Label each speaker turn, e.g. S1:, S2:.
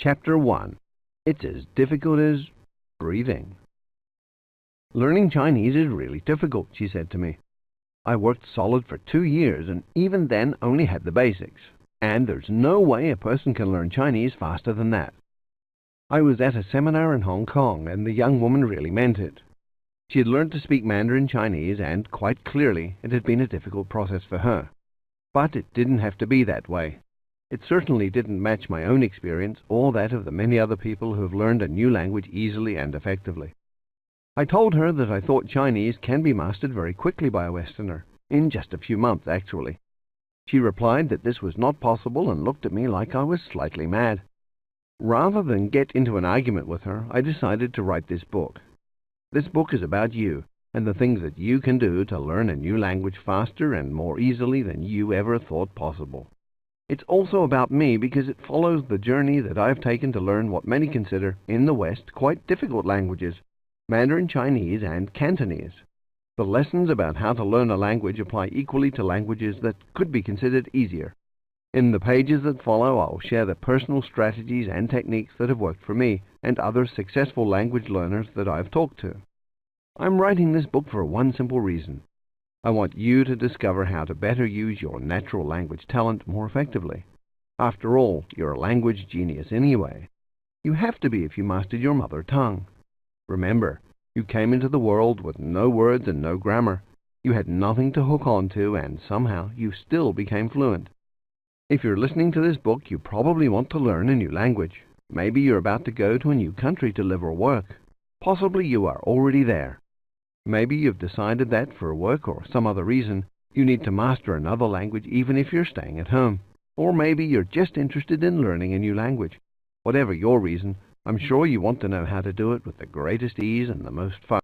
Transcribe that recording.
S1: Chapter 1. It's as difficult as breathing. Learning Chinese is really difficult, she said to me. I worked solid for 2 years and even then only had the basics. And there's no way a person can learn Chinese faster than that. I was at a seminar in Hong Kong and the young woman really meant it. She had learned to speak Mandarin Chinese and, quite clearly, it had been a difficult process for her. But it didn't have to be that way. It certainly didn't match my own experience or that of the many other people who have learned a new language easily and effectively. I told her that I thought Chinese can be mastered very quickly by a Westerner, in just a few months actually. She replied that this was not possible and looked at me like I was slightly mad. Rather than get into an argument with her, I decided to write this book. This book is about you and the things that you can do to learn a new language faster and more easily than you ever thought possible. It's also about me because it follows the journey that I've taken to learn what many consider, in the West, quite difficult languages, Mandarin Chinese and Cantonese. The lessons about how to learn a language apply equally to languages that could be considered easier. In the pages that follow, I'll share the personal strategies and techniques that have worked for me and other successful language learners that I've talked to. I'm writing this book for one simple reason. I want you to discover how to better use your natural language talent more effectively. After all, you're a language genius anyway. You have to be if you mastered your mother tongue. Remember, you came into the world with no words and no grammar. You had nothing to hook on to, and somehow you still became fluent. If you're listening to this book, you probably want to learn a new language. Maybe you're about to go to a new country to live or work. Possibly you are already there. Maybe you've decided that for work or some other reason, you need to master another language even if you're staying at home. Or maybe you're just interested in learning a new language. Whatever your reason, I'm sure you want to know how to do it with the greatest ease and the most fun.